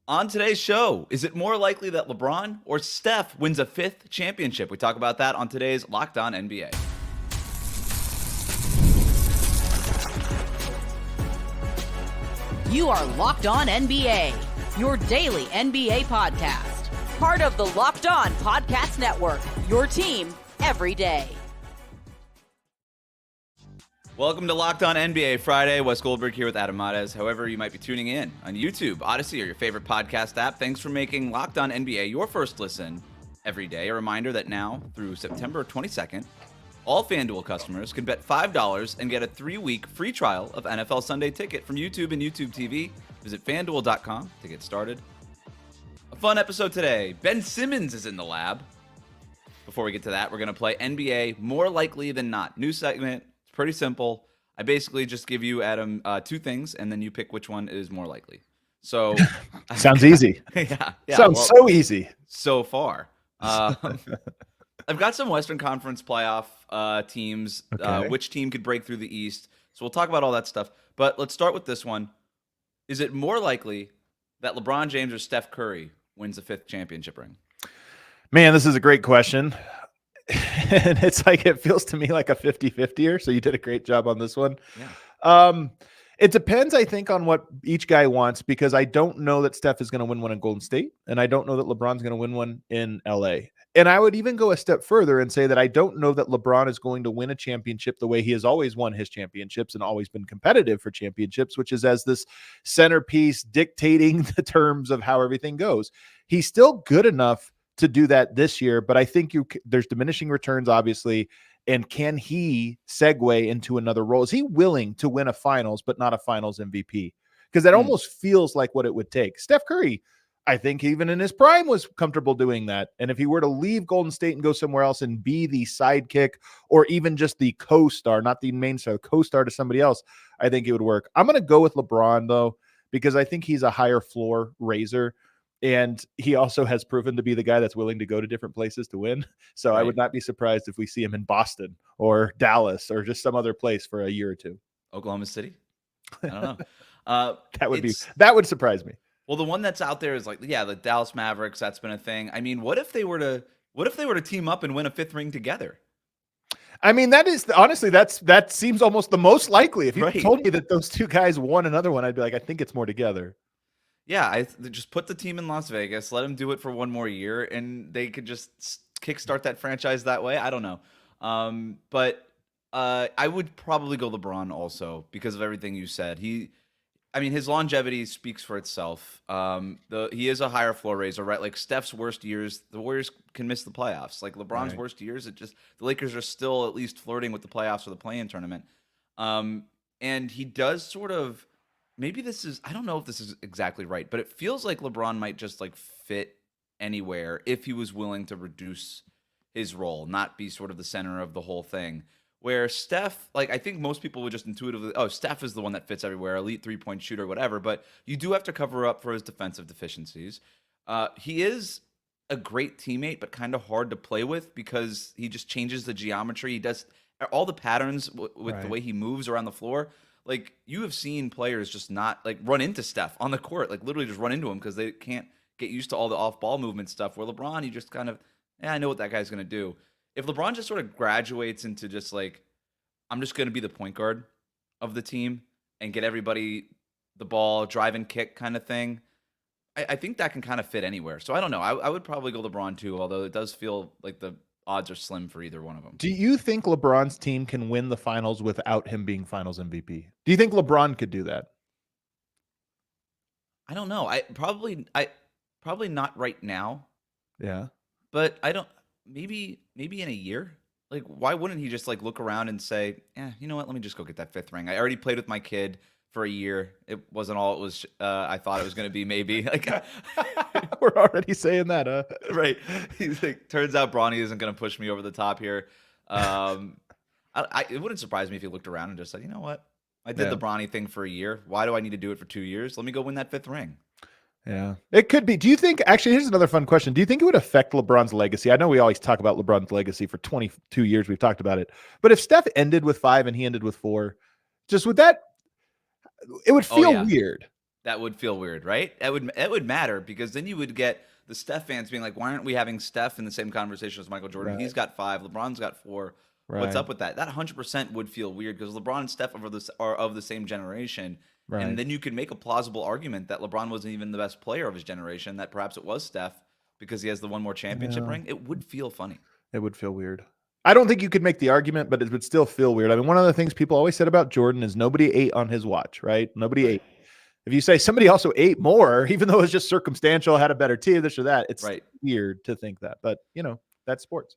On today's show, is it more likely that LeBron or Steph wins a fifth championship? We talk about that on today's Locked On NBA. You are Locked On NBA, your daily NBA podcast. Part of the Locked On Podcast Network, your team every day. Welcome to Locked On NBA Friday. Wes Goldberg here with Adam Mares. However, you might be tuning in on YouTube, Odyssey, or your favorite podcast app. Thanks for making Locked On NBA your first listen every day. A reminder that now through September 22nd, all FanDuel customers can bet $5 and get a 3-week free trial of NFL Sunday Ticket from YouTube and YouTube TV. Visit FanDuel.com to get started. A fun episode today. Ben Simmons is in the lab. Before we get to that, we're going to play NBA More Likely Than Not. New segment. Pretty simple. I basically just give you, Adam, two things, and then you pick which one is more likely. So sounds easy. Yeah, sounds so easy so far. I've got some Western Conference playoff teams. Okay. Which team could break through the East? So we'll talk about all that stuff. But let's start with this one. Is it more likely that LeBron James or Steph Curry wins the fifth championship ring? Man, this is a great question. And it's like, it feels to me like a 50-50-er. So you did a great job on this one. Yeah. It depends, I think, on what each guy wants, because I don't know that Steph is going to win one in Golden State, and I don't know that LeBron's going to win one in LA. And I would even go a step further and say that I don't know that LeBron is going to win a championship the way he has always won his championships and always been competitive for championships, which is as this centerpiece dictating the terms of how everything goes. He's still good enough to do that this year, but I think there's diminishing returns, obviously. And can he segue into another role? Is he willing to win a finals, but not a finals MVP? Because that almost feels like what it would take. Steph Curry, I think even in his prime, was comfortable doing that. And if he were to leave Golden State and go somewhere else and be the sidekick or even just the co-star, not the main star, co-star to somebody else, I think it would work. I'm going to go with LeBron, though, because I think he's a higher floor raiser. And he also has proven to be the guy that's willing to go to different places to win. So right. I would not be surprised if we see him in Boston or Dallas or just some other place for a year or two. Oklahoma City? I don't know. That would surprise me. Well, the one that's out there is like, yeah, the Dallas Mavericks. That's been a thing. I mean, what if they were to team up and win a fifth ring together? I mean, that is honestly, that seems almost the most likely. If you told me that those two guys won another one, I'd be like, I think it's more together. Yeah, I just put the team in Las Vegas, let them do it for one more year, and they could just kickstart that franchise that way. I don't know. But I would probably go LeBron also because of everything you said. His longevity speaks for itself. He is a higher floor raiser, right? Like Steph's worst years, the Warriors can miss the playoffs. Like LeBron's worst years, the Lakers are still at least flirting with the playoffs or the play-in tournament. And he does sort of. Maybe I don't know if this is exactly right, but it feels like LeBron might just like fit anywhere if he was willing to reduce his role, not be sort of the center of the whole thing. Where Steph, like I think most people would just intuitively, Steph is the one that fits everywhere, elite 3-point shooter, whatever, but you do have to cover up for his defensive deficiencies. He is a great teammate, but kind of hard to play with because he just changes the geometry. He does all the patterns with the way he moves around the floor. Like, you have seen players just not, like, run into Steph on the court, like, literally just run into him because they can't get used to all the off-ball movement stuff, where LeBron, you just kind of, I know what that guy's going to do. If LeBron just sort of graduates into just, like, I'm just going to be the point guard of the team and get everybody the ball, drive and kick kind of thing, I think that can kind of fit anywhere. So, I don't know. I would probably go LeBron, too, although it does feel like the odds are slim for either one of them. Do you think LeBron's team can win the finals without him being finals MVP? Do you think LeBron could do that? I don't know. I probably not right now. Yeah. But I don't, maybe in a year. Like, why wouldn't he just like look around and say, yeah, you know what? Let me just go get that fifth ring. I already played with my kid for a year. It wasn't all it was. I thought it was going to be maybe. Like, we're already saying that, huh? Right. He's like, turns out Bronny isn't going to push me over the top here. It wouldn't surprise me if he looked around and just said, you know what? I did the Bronny thing for a year. Why do I need to do it for 2 years? Let me go win that fifth ring. Yeah, it could be. Do you think, actually, here's another fun question. Do you think it would affect LeBron's legacy? I know we always talk about LeBron's legacy for 22 years. We've talked about it. But if Steph ended with 5 and he ended with 4, just would that, it would feel weird. That would feel weird, right? It would matter because then you would get the Steph fans being like, why aren't we having Steph in the same conversation as Michael Jordan? Right. He's got 5, LeBron's got 4. What's Right. up with that? That 100% would feel weird because LeBron and Steph are of the same generation. Right. And then you could make a plausible argument that LeBron wasn't even the best player of his generation, that perhaps it was Steph because he has the one more championship ring. It would feel funny. It would feel weird. I don't think you could make the argument, but it would still feel weird. I mean, one of the things people always said about Jordan is nobody ate on his watch, right? Nobody ate. If you say somebody also ate more, even though it's just circumstantial, had a better team, this or that, it's weird to think that. But, that's sports.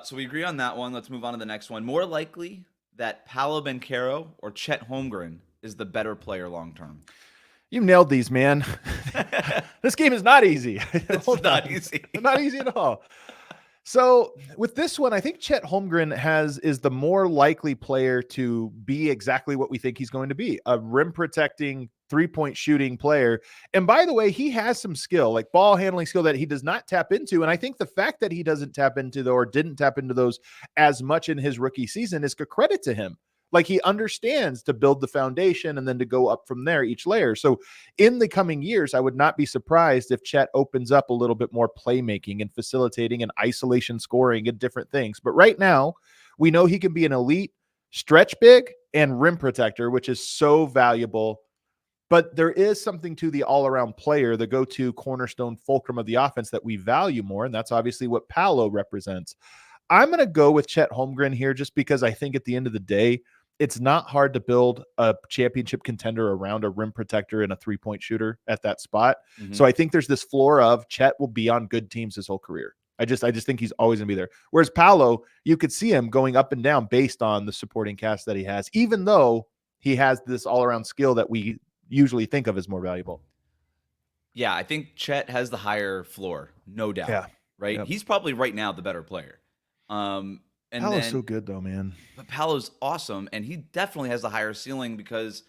So we agree on that one. Let's move on to the next one. More likely that Paolo Banchero or Chet Holmgren is the better player long term. You nailed these, man. This game is not easy. It's not easy. Not easy at all. So with this one, I think Chet Holmgren is the more likely player to be exactly what we think he's going to be, a rim protecting, 3-point shooting player. And by the way, he has some skill, like ball handling skill that he does not tap into. And I think the fact that he doesn't tap into or didn't tap into those as much in his rookie season is a credit to him. Like he understands to build the foundation and then to go up from there each layer. So in the coming years, I would not be surprised if Chet opens up a little bit more playmaking and facilitating and isolation scoring and different things. But right now, we know he can be an elite stretch big and rim protector, which is so valuable. But there is something to the all-around player, the go-to cornerstone fulcrum of the offense that we value more, and that's obviously what Paolo represents. I'm going to go with Chet Holmgren here just because I think at the end of the day, it's not hard to build a championship contender around a rim protector and a 3-point shooter at that spot. Mm-hmm. So I think there's this floor of Chet will be on good teams his whole career. I just think he's always going to be there. Whereas Paolo, you could see him going up and down based on the supporting cast that he has, even though he has this all-around skill that we usually think of as more valuable. Yeah, I think Chet has the higher floor, no doubt. Yeah. Right? Yep. He's probably right now the better player. And Paolo's so good though, man. But Paolo's awesome, and he definitely has the higher ceiling because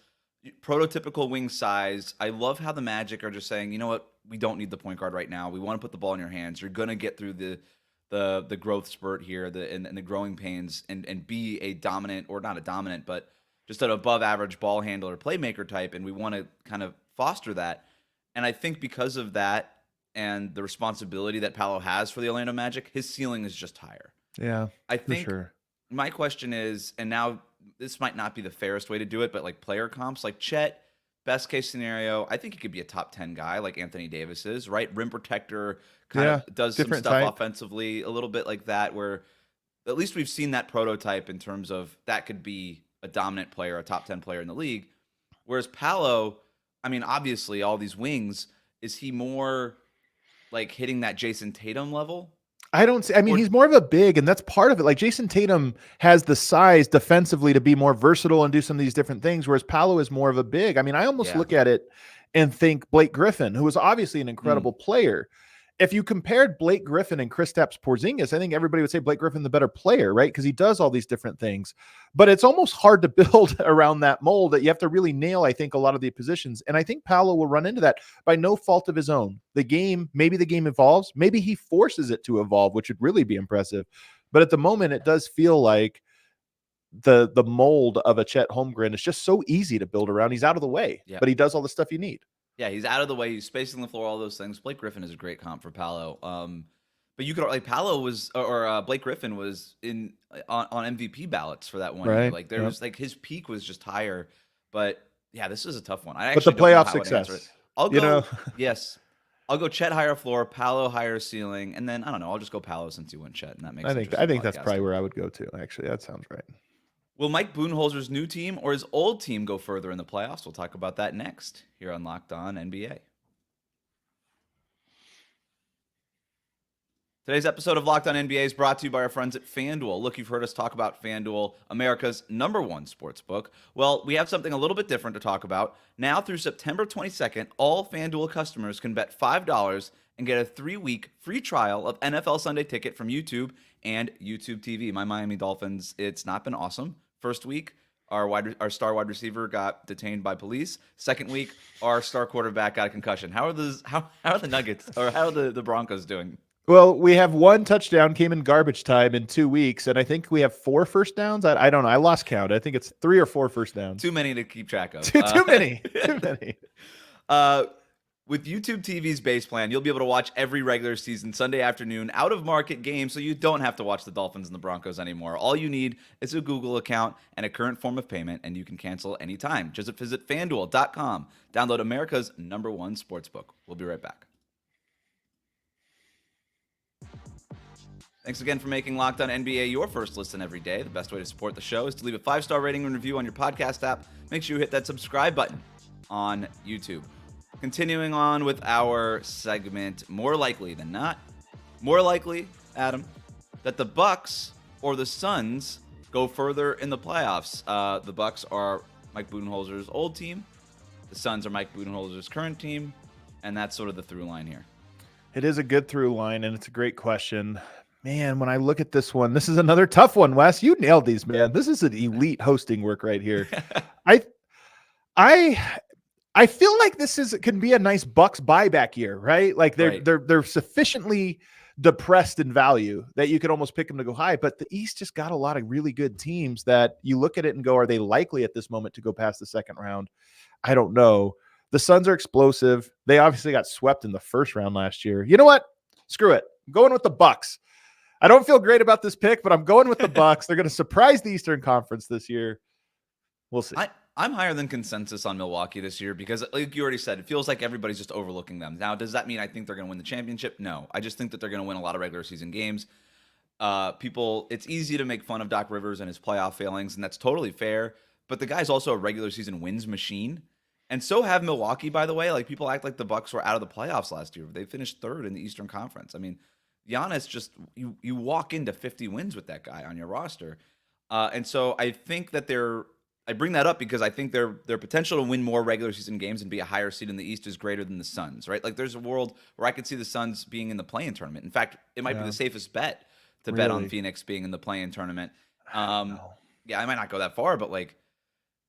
prototypical wing size. I love how the Magic are just saying, you know what, we don't need the point guard right now. We want to put the ball in your hands. You're gonna get through the growth spurt here, and the growing pains, and be a dominant, or not a dominant, but just an above average ball handler, playmaker type, and we want to kind of foster that. And I think because of that and the responsibility that Paolo has for the Orlando Magic, his ceiling is just higher. Yeah, I think for sure. My question is, and now this might not be the fairest way to do it, but like player comps, like Chet, best case scenario, I think he could be a top 10 guy like Anthony Davis is, right? Rim protector, kind of does some stuff offensively, a little bit like that, where at least we've seen that prototype in terms of that could be a dominant player, a top 10 player in the league. Whereas Paolo, I mean, obviously all these wings, is he more like hitting that Jason Tatum level? He's more of a big, and that's part of it. Like Jason Tatum has the size defensively to be more versatile and do some of these different things, whereas Paolo is more of a big. I mean, I almost look at it and think Blake Griffin, who was obviously an incredible player. If you compared Blake Griffin and Kristaps Porzingis, I think everybody would say Blake Griffin the better player, right? Because he does all these different things. But it's almost hard to build around that mold that you have to really nail, I think, a lot of the positions. And I think Paolo will run into that by no fault of his own. Maybe the game evolves. Maybe he forces it to evolve, which would really be impressive. But at the moment, it does feel like the mold of a Chet Holmgren is just so easy to build around. He's out of the way, but he does all the stuff you need. Yeah, he's out of the way. He's spacing the floor, all those things. Blake Griffin is a great comp for Paolo. But you could like Paolo was, or Blake Griffin was on MVP ballots for that one year. Like there was like his peak was just higher. But yeah, this is a tough one. But the playoff success, I'll go. Yes, I'll go Chet higher floor, Paolo higher ceiling, and then I don't know. I'll just go Paolo since you went Chet, and that makes. I think that's probably where I would go to. Actually, that sounds right. Will Mike Budenholzer's new team or his old team go further in the playoffs? We'll talk about that next here on Locked On NBA. Today's episode of Locked On NBA is brought to you by our friends at FanDuel. Look, you've heard us talk about FanDuel, America's #1 sports book. Well, we have something a little bit different to talk about. Now through September 22nd, all FanDuel customers can bet $5 and get a 3-week free trial of NFL Sunday Ticket from YouTube and YouTube TV. My Miami Dolphins, it's not been awesome. First week, our star wide receiver got detained by police. Second week, our star quarterback got a concussion. How are the Nuggets or how are the Broncos doing? Well, we have 1 touchdown came in garbage time in 2 weeks, and I think we have 4 first downs. I don't know. I lost count. I think it's 3 or 4 first downs. Too many to keep track of. Too many. Too many. With YouTube TV's base plan, you'll be able to watch every regular season Sunday afternoon out-of-market game, so you don't have to watch the Dolphins and the Broncos anymore. All you need is a Google account and a current form of payment, and you can cancel anytime. Just visit FanDuel.com. Download America's #1 sportsbook. We'll be right back. Thanks again for making Locked On NBA your first listen every day. The best way to support the show is to leave a 5-star rating and review on your podcast app. Make sure you hit that subscribe button on YouTube. Continuing on with our segment, more likely than not, more likely, Adam, that the Bucks or the Suns go further in the playoffs. The Bucks are Mike Budenholzer's old team. The Suns are Mike Budenholzer's current team, and that's sort of the through line here. It is a good through line, and it's a great question. Man, when I look at this one, this is another tough one, Wes. You nailed these, man. This is an elite hosting work right here. I feel like can be a nice Bucks buyback year, right? Like they're sufficiently depressed in value that you could almost pick them to go high. But the East just got a lot of really good teams that you look at it and go, are they likely at this moment to go past the second round? I don't know. The Suns are explosive. They obviously got swept in the first round last year. You know what? Screw it. I'm going with the Bucks. I don't feel great about this pick, but I'm going with the Bucks. They're going to surprise the Eastern Conference this year. We'll see. I'm higher than consensus on Milwaukee this year because, like you already said, it feels like everybody's just overlooking them. Now, does that mean I think they're going to win the championship? No. I just think that they're going to win a lot of regular season games. It's easy to make fun of Doc Rivers and his playoff failings, and that's totally fair. But the guy's also a regular season wins machine. And so have Milwaukee, by the way. Like, people act like the Bucks were out of the playoffs last year. They finished third in the Eastern Conference. I mean, Giannis just you walk into 50 wins with that guy on your roster. And so I think that I bring that up because I think their potential to win more regular season games and be a higher seed in the East is greater than the Suns, right? Like, there's a world where I could see the Suns being in the play-in tournament. In fact, it might be the safest bet to bet on Phoenix being in the play-in tournament. Yeah, I might not go that far, but like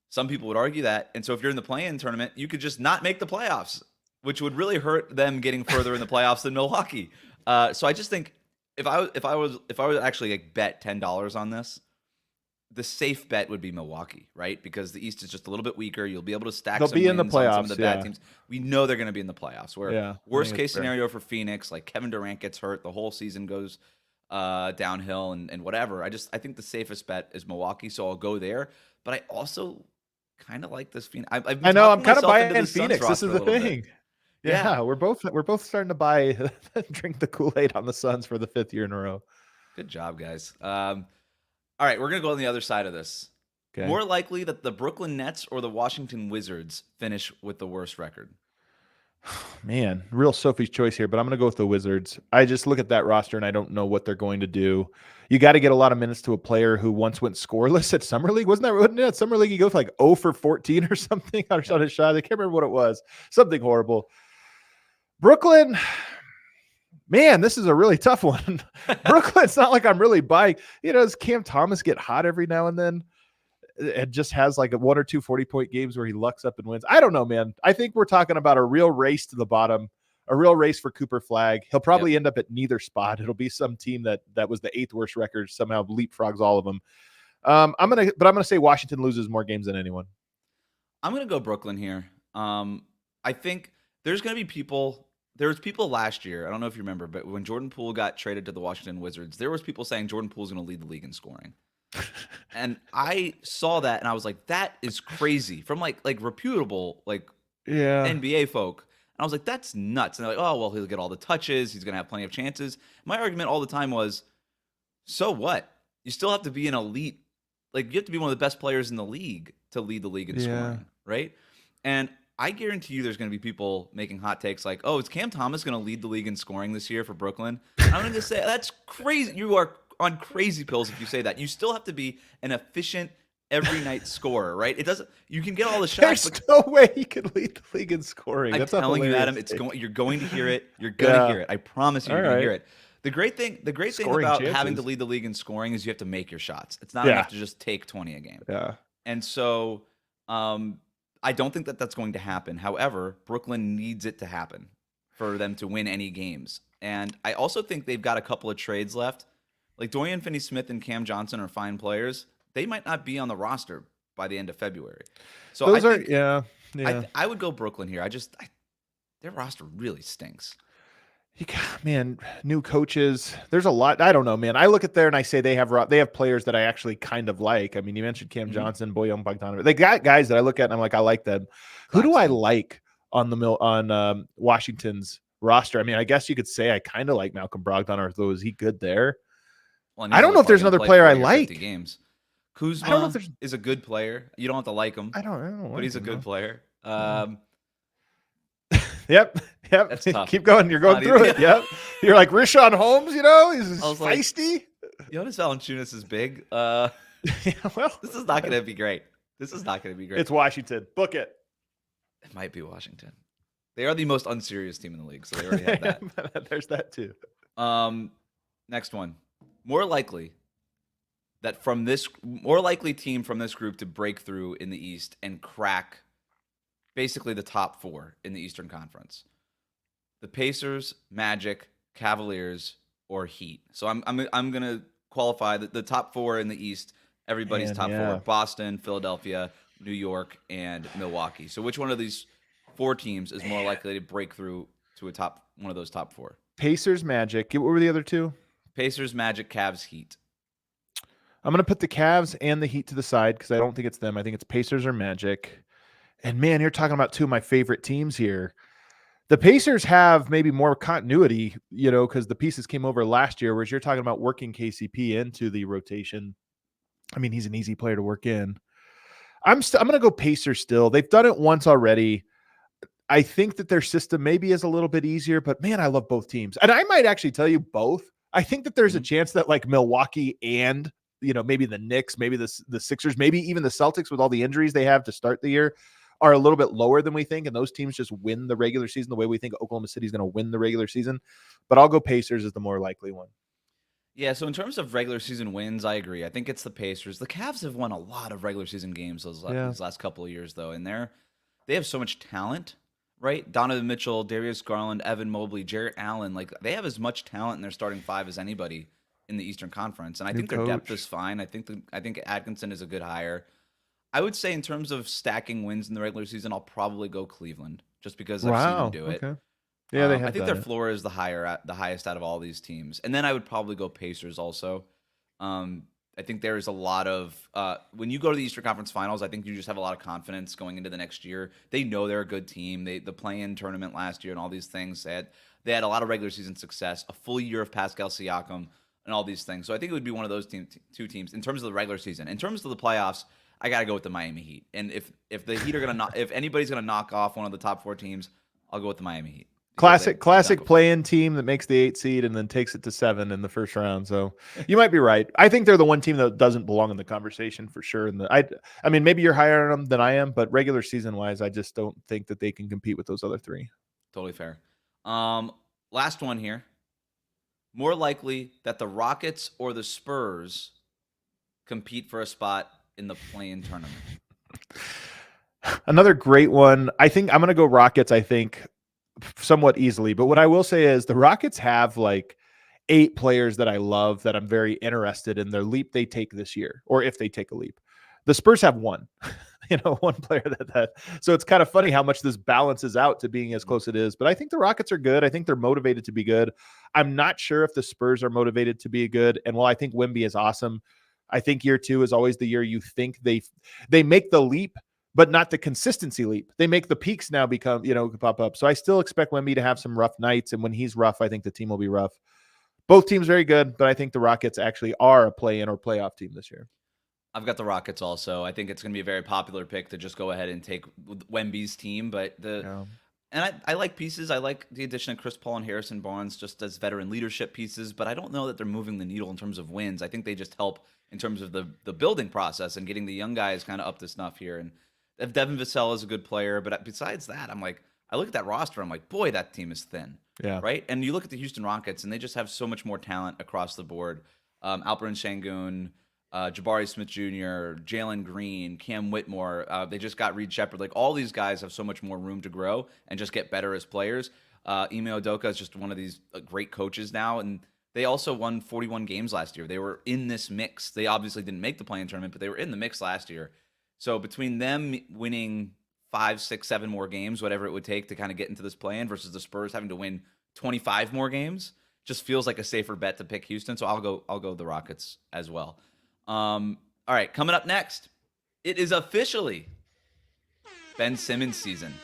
some people would argue that. And so if you're in the play-in tournament, you could just not make the playoffs, which would really hurt them getting further in the playoffs than Milwaukee. So I just think if I was actually like bet $10 on this, the safe bet would be Milwaukee, right? Because the East is just a little bit weaker. You'll be able to stack some wins on some of the bad teams. We know they're going to be in the playoffs. Where worst case scenario for Phoenix, like Kevin Durant gets hurt, the whole season goes downhill and whatever. I think the safest bet is Milwaukee, so I'll go there. But I also kind of like this Phoenix. I know I'm kind of buying in Phoenix. This is the thing. Yeah, we're both starting to drink the Kool-Aid on the Suns for the 5th year in a row. Good job, guys. All right, we're going to go on the other side of this. Okay. More likely that the Brooklyn Nets or the Washington Wizards finish with the worst record. Man, real Sophie's choice here, but I'm going to go with the Wizards. I just look at that roster and I don't know what they're going to do. You got to get a lot of minutes to a player who once went scoreless at Summer League. Wasn't it? Summer League, he goes like 0 for 14 or something on his shot. I can't remember what it was. Something horrible. Brooklyn, man, this is a really tough one. Brooklyn's not like I'm really buying. Does Cam Thomas get hot every now and then? It just has like 1 or 2 40-point games where he lucks up and wins. I don't know, man. I think we're talking about a real race to the bottom, a real race for Cooper Flag. He'll probably end up at neither spot. It'll be some team that was the 8th worst record, somehow leapfrogs all of them. I'm gonna say Washington loses more games than anyone. I'm gonna go Brooklyn here. I think there's gonna be people. There was people last year, I don't know if you remember, but when Jordan Poole got traded to the Washington Wizards, there was people saying Jordan Poole's going to lead the league in scoring. And I saw that and I was like, that is crazy from like reputable NBA folk. And I was like, that's nuts. And they're like, oh, well, he'll get all the touches. He's going to have plenty of chances. My argument all the time was, so what? You still have to be an elite. Like, you have to be one of the best players in the league to lead the league in scoring, right? And I guarantee you there's going to be people making hot takes like, oh, is Cam Thomas going to lead the league in scoring this year for Brooklyn? And I'm going to say, that's crazy. You are on crazy pills if you say that. You still have to be an efficient every night scorer, right? It doesn't. You can get all the shots. There's no way he can lead the league in scoring. I'm telling you, Adam, you're going to hear it. You're going to hear it. I promise you, you're going to hear it. The great thing about having to lead the league in scoring is you have to make your shots. It's not enough to just take 20 a game. Yeah. And so, I don't think that that's going to happen. However, Brooklyn needs it to happen for them to win any games. And I also think they've got a couple of trades left. Like Dorian Finney-Smith and Cam Johnson are fine players. They might not be on the roster by the end of February. So Yeah. I would go Brooklyn here. Their roster really stinks. Man, new coaches. There's a lot. I don't know, man. I look at there and I say they have players that I actually kind of like. I mean, you mentioned Cam Johnson, Bojan Bogdanovic. They got guys that I look at and I'm like, I like them. Who do I like on Washington's roster? I mean, I guess you could say I kind of like Malcolm Brogdon, or is he good there? Well, I don't know if there's another player I like. Games. Kuzma I don't know if there's... is a good player. You don't have to like him. I don't but he's a good player. Yep. That's tough. Keep going. You're going through it. Yep. You're like Richaun Holmes, he's feisty. Jonas Valanciunas is big. Well, this is not going to be great. It's Washington. Book it. It might be Washington. They are the most unserious team in the league, so they already have that. There's that too. Next one. More likely team from this group to break through in the East and crack basically the top 4 in the Eastern Conference. The Pacers, Magic, Cavaliers, or Heat. So I'm going to qualify the top 4 in the East. Everybody's top 4: Boston, Philadelphia, New York, and Milwaukee. So which one of these 4 teams is more likely to break through to one of those top 4? Pacers, Magic. What were the other 2? Pacers, Magic, Cavs, Heat. I'm going to put the Cavs and the Heat to the side because I don't think it's them. I think it's Pacers or Magic. And man, you're talking about 2 of my favorite teams here. The Pacers have maybe more continuity, because the pieces came over last year, whereas you're talking about working KCP into the rotation. I mean, he's an easy player to work in. I'm going to go Pacers still. They've done it once already. I think that their system maybe is a little bit easier, but man, I love both teams. And I might actually tell you both. I think that there's a chance that like Milwaukee and maybe the Knicks, maybe the Sixers, maybe even the Celtics with all the injuries they have to start the year are a little bit lower than we think. And those teams just win the regular season the way we think Oklahoma City is going to win the regular season. But I'll go Pacers as the more likely one. Yeah, so in terms of regular season wins, I agree. I think it's the Pacers. The Cavs have won a lot of regular season games these last couple of years, though. And they have so much talent, right? Donovan Mitchell, Darius Garland, Evan Mobley, Jarrett Allen. Like, they have as much talent in their starting 5 as anybody in the Eastern Conference. And I think their depth is fine. I think Atkinson is a good hire. I would say in terms of stacking wins in the regular season, I'll probably go Cleveland just because I've seen them do it. Okay. Yeah, I think their floor is the highest out of all these teams. And then I would probably go Pacers also. I think there is a lot of when you go to the Eastern Conference Finals, I think you just have a lot of confidence going into the next year. They know they're a good team. The play-in tournament last year and all these things, they had a lot of regular season success, a full year of Pascal Siakam and all these things. So I think it would be one of those 2 teams in terms of the regular season. In terms of the playoffs, I got to go with the Miami Heat. And if the Heat are going to if anybody's going to knock off one of the top 4 teams, I'll go with the Miami Heat. Classic play-in team that makes the 8 seed and then takes it to 7 in the first round. So you might be right. I think they're the one team that doesn't belong in the conversation for sure. And I mean, maybe you're higher on them than I am, but regular season wise, I just don't think that they can compete with those other 3. Totally fair. Last one here. More likely that the Rockets or the Spurs compete for a spot in the play-in tournament. Another great one. I think I'm going to go Rockets, I think, somewhat easily. But what I will say is the Rockets have like 8 players that I love that I'm very interested in their leap they take this year, or if they take a leap. The Spurs have 1, one player that. So it's kind of funny how much this balances out to being as close as it is. But I think the Rockets are good. I think they're motivated to be good. I'm not sure if the Spurs are motivated to be good. And while I think Wemby is awesome, I think year 2 is always the year you think they make the leap, but not the consistency leap. They make the peaks now become, pop up. So I still expect Wemby to have some rough nights. And when he's rough, I think the team will be rough. Both teams very good, but I think the Rockets actually are a play-in or playoff team this year. I've got the Rockets also. I think it's going to be a very popular pick to just go ahead and take Wemby's team. But and I like pieces. I like the addition of Chris Paul and Harrison Barnes just as veteran leadership pieces, but I don't know that they're moving the needle in terms of wins. I think they just help in terms of the building process and getting the young guys kind of up to snuff here. And if Devin Vassell is a good player, but besides that, I'm like, I look at that roster, I'm like, boy, that team is thin. Yeah. Right. And you look at the Houston Rockets, and they just have so much more talent across the board. Alperen Sengun, Jabari Smith Jr., Jalen Green, Cam Whitmore. They just got Reed Shepherd. Like, all these guys have so much more room to grow and just get better as players. Ime Udoka is just one of these great coaches now, and they also won 41 games last year. They were in this mix. They obviously didn't make the play-in tournament, but they were in the mix last year. So between them winning 5, 6, 7 more games, whatever it would take to kind of get into this play-in, versus the Spurs having to win 25 more games. Just feels like a safer bet to pick Houston. So I'll go the Rockets as well. All right, coming up next, it is officially Ben Simmons season.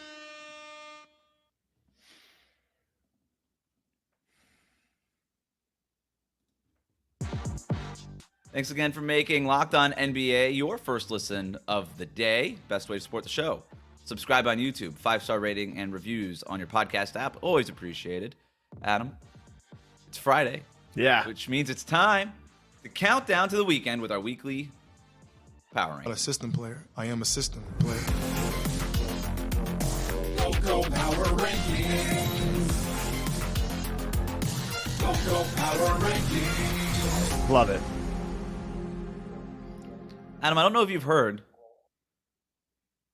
Thanks again for making Locked On NBA your first listen of the day. Best way to support the show. Subscribe on YouTube, 5-star rating and reviews on your podcast app. Always appreciated. Adam, it's Friday. Yeah. Which means it's time to count down to the weekend with our weekly power ranking. I'm a system player. I am a system player. Go power rankings. Go power rankings. Love it. Adam, I don't know if you've heard,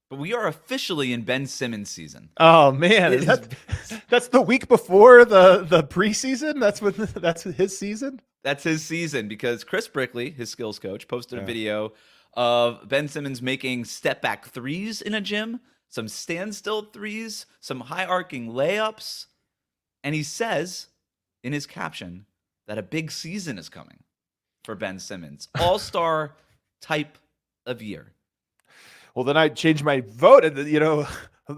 but we are officially in Ben Simmons season. Oh man, that's the week before the preseason. That's his season. That's his season, because Chris Brickley, his skills coach, posted a video of Ben Simmons making step back threes in a gym, some standstill threes, some high arcing layups, and he says in his caption that a big season is coming for Ben Simmons, all-star type of year. Well, then I changed my vote, and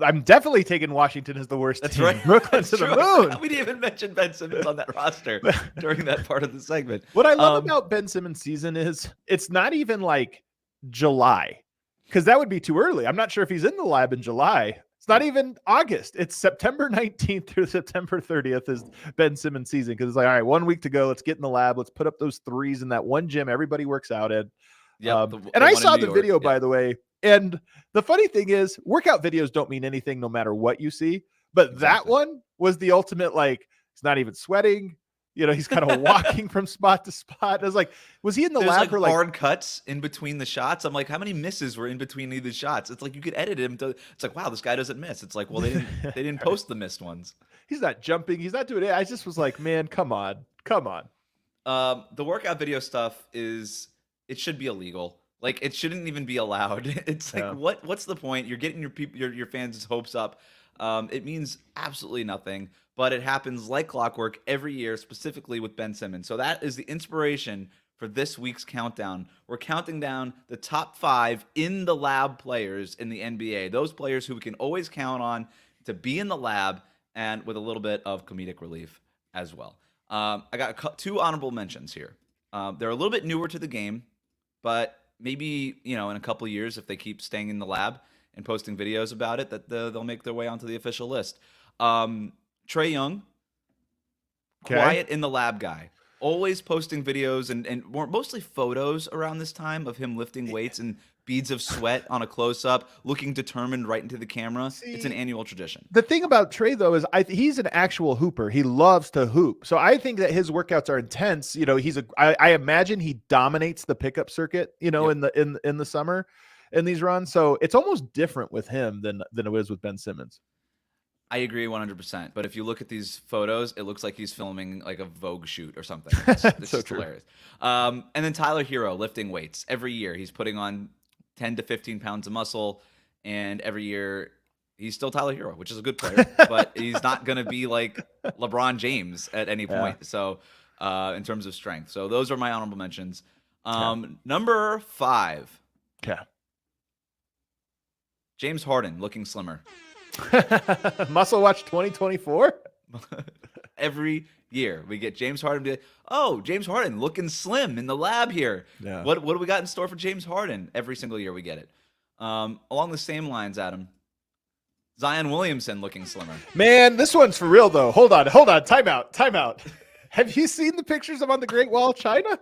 I'm definitely taking Washington as the worst team. Right. Brooklyn to the moon. We didn't even mention Ben Simmons on that roster during that part of the segment. What I love about Ben Simmons' season is it's not even like July, because that would be too early. I'm not sure if he's in the lab in July. It's not even August. It's September 19th through September 30th is Ben Simmons' season, because it's like, all right, 1 week to go. Let's get in the lab. Let's put up those threes in that one gym everybody works out in. Yep, and I saw the York. video, by the way. And the funny thing is, workout videos don't mean anything no matter what you see. But that one was the ultimate, like, he's not even sweating. He's kind of walking from spot to spot. I was like, was he in the lab for like hard cuts in between the shots? I'm like, how many misses were in between either shots? It's like you could edit him. It's like, wow, this guy doesn't miss. It's like, well, they didn't post the missed ones. He's not jumping. He's not doing it. I just was like, man, come on. The workout video stuff it should be illegal. Like, it shouldn't even be allowed. It's like, what's the point? You're getting your fans' hopes up. It means absolutely nothing, but it happens like clockwork every year, specifically with Ben Simmons. So that is the inspiration for this week's countdown. We're counting down the top 5 in the lab players in the NBA. Those players who we can always count on to be in the lab, and with a little bit of comedic relief as well. I got 2 honorable mentions here. They're a little bit newer to the game, but maybe, in a couple of years, if they keep staying in the lab and posting videos about it, that they'll make their way onto the official list. Trae Young, quiet in the lab guy, always posting videos and mostly photos around this time of him lifting weights and beads of sweat on a close-up, looking determined right into the camera. It's an annual tradition. The thing about Trae, though, is he's an actual hooper. He loves to hoop. So I think that his workouts are intense. I imagine he dominates the pickup circuit, in the summer in these runs. So it's almost different with him than it is with Ben Simmons. I agree 100%. But if you look at these photos, it looks like he's filming like a Vogue shoot or something. It's so just true. Hilarious. And then Tyler Hero lifting weights every year. He's putting on 10 to 15 pounds of muscle, and every year he's still Tyler Hero, which is a good player, but he's not going to be like LeBron James at any point. Yeah. So in terms of strength. So those are my honorable mentions. Number 5. Yeah. James Harden looking slimmer. Muscle Watch 2024. Every year we get James Harden be like, oh, James Harden looking slim in the lab here. Yeah. What do we got in store for James Harden? Every single year we get it. Along the same lines, Adam, Zion Williamson looking slimmer. Man, this one's for real though. Hold on. Time out. Have you seen the pictures of on the Great Wall of China?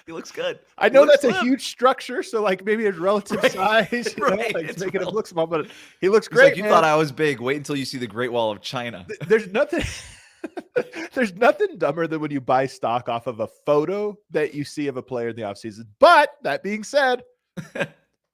He looks good. I know that's a huge structure, so like maybe his relative size, It's making him look small, but he looks great. Like, you thought I was big. Wait until you see the Great Wall of China. There's nothing dumber than when you buy stock off of a photo that you see of a player in the offseason. But that being said,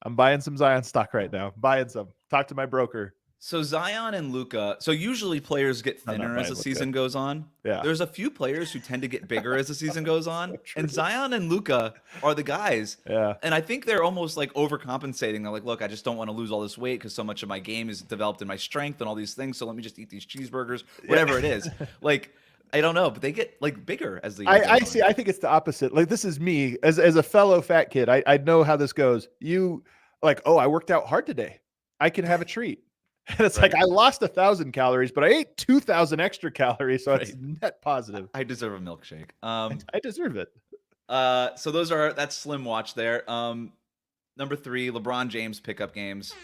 I'm buying some Zion stock right now. Buying some. Talk to my broker. So Zion and Luka. So usually players get I'm not thinner as buying the Luka. season goes on. Yeah. There's a few players who tend to get bigger as the season goes on, true. and Zion and Luka are the guys. Yeah. And I think they're almost like overcompensating. They're like, look, I just don't want to lose all this weight because so much of my game is developed in my strength and all these things. So let me just eat these cheeseburgers, whatever it is. Like, I don't know, but they get like bigger as the year I goes see. on. I think it's the opposite. Like, this is me as a fellow fat kid. I know how this goes. You like, oh, I worked out hard today. I can have a treat. And it's like, I lost 1,000 calories, but I ate 2,000 extra calories. So it's net positive. I deserve a milkshake. I deserve it. So that's Slim Watch there. Number 3, LeBron James pickup games.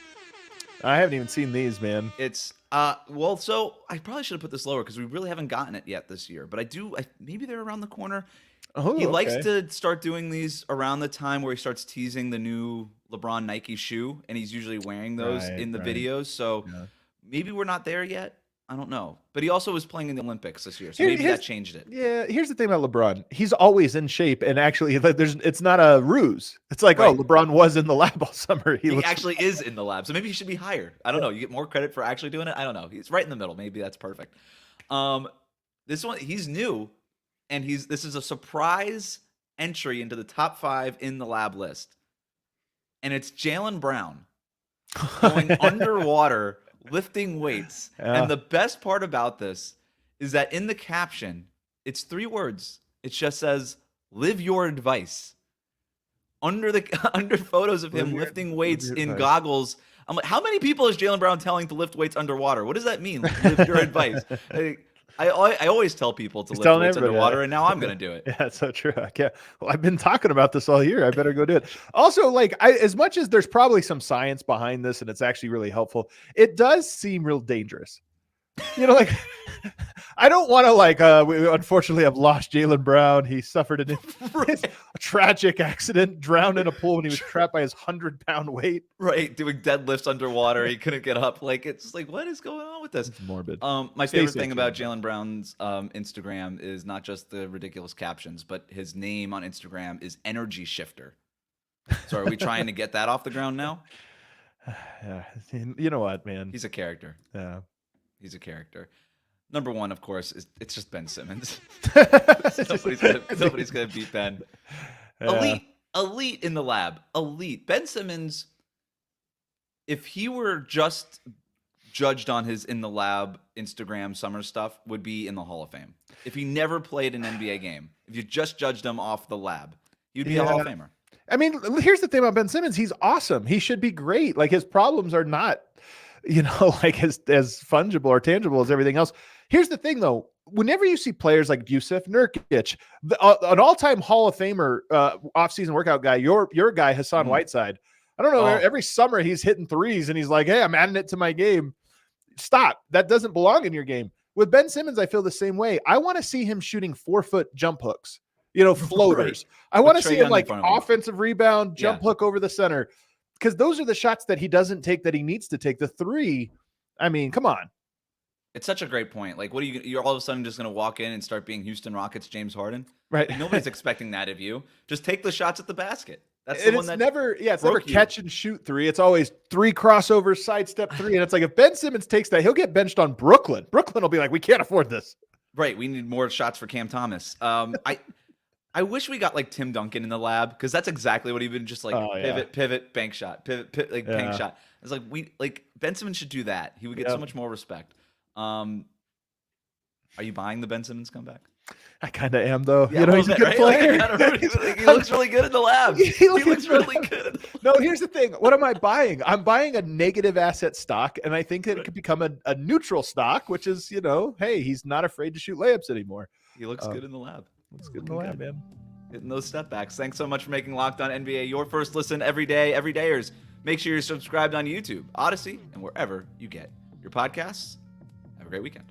I haven't even seen these, man. It's well, so I probably should have put this lower because we really haven't gotten it yet this year. But maybe they're around the corner. Oh, He likes okay. to start doing these around the time where he starts teasing the new LeBron Nike shoe, and he's usually wearing those Right, in the right. videos. So Yeah. maybe we're not there yet. I don't know. But he also was playing in the Olympics this year, so Here- maybe here's- that changed it. Yeah, here's the thing about LeBron. He's always in shape, and actually, it's not a ruse. It's like, oh, Right. LeBron was in the lab all summer. He looks- actually is in the lab, so maybe he should be hired. I don't know. You get more credit for actually doing it. I don't know. He's right in the middle. Maybe that's perfect. This one, he's new, and this is a surprise entry into the top 5 in the lab list, and it's Jaylen Brown going underwater lifting weights. Yeah. And the best part about this is that in the caption, it's 3 words. It just says, "Live your advice." Under photos of him lifting weights in advice. goggles. I'm like, how many people is Jaylen Brown telling to lift weights underwater? What does that mean? Live your advice. I always tell people to lift telling weights everybody underwater, that. and now I'm gonna do it. Yeah, it's so true. I can't. Well, I've been talking about this all year. I better go do it. Also, like, as much as there's probably some science behind this, and it's actually really helpful, it does seem real dangerous. You know, like, I don't want to we unfortunately have lost Jaylen Brown. He suffered a tragic accident, drowned in a pool when he was trapped by his 100-pound weight. Right, doing deadlifts underwater. He couldn't get up. Like, it's like, what is going on with this? It's morbid. My Stay favorite safe, thing about Jaylen Jaylen Brown's Instagram is not just the ridiculous captions, but his name on Instagram is Energy Shifter. So are we trying to get that off the ground now? Yeah, you know what, man? He's a character. Yeah. He's a character. Number 1, of course, it's just Ben Simmons. It's nobody's gonna beat Ben. Yeah. Elite in the lab. Elite. Ben Simmons, if he were just judged on his in the lab Instagram summer stuff, would be in the Hall of Fame. If he never played an NBA game, if you just judged him off the lab, you'd be a Hall of Famer. I mean, here's the thing about Ben Simmons. He's awesome. He should be great. Like, his problems are not, like as fungible or tangible as everything else. Here's the thing, though. Whenever you see players like Yusuf Nurkic, an all-time Hall of Famer, off-season workout guy, your guy, Hassan Whiteside, I don't know, every summer he's hitting threes and he's like, hey, I'm adding it to my game. Stop. That doesn't belong in your game. With Ben Simmons, I feel the same way. I want to see him shooting 4-foot jump hooks, floaters. I want to see him like offensive rebound, jump hook over the center, because those are the shots that he doesn't take that he needs to take. The 3, I mean, come on. It's such a great point. Like, you're all of a sudden just going to walk in and start being Houston Rockets James Harden? Right. Like, nobody's expecting that of you. Just take the shots at the basket. That's the And one it's that never broke you. catch and shoot 3. It's always 3 crossovers, sidestep 3. And it's like, if Ben Simmons takes that, he'll get benched on Brooklyn. Brooklyn will be like, we can't afford this. Right. We need more shots for Cam Thomas. I wish we got like Tim Duncan in the lab, because that's exactly what he'd been just like pivot, bank shot, pivot, bank shot. It's like Ben Simmons should do that. He would get so much more respect. Are you buying the Ben Simmons comeback? I kind of am, though. Yeah, He's a good player. He looks really good in the lab. He looks really good. No, here's the thing. What am I buying? I'm buying a negative asset stock, and I think that it could become a neutral stock, which is, hey, he's not afraid to shoot layups anymore. He looks good in the lab. Looks good in the lab, man. Hitting those step backs. Thanks so much for making Locked On NBA your first listen every day, everydayers. Make sure you're subscribed on YouTube, Odyssey, and wherever you get your podcasts. Have a great weekend.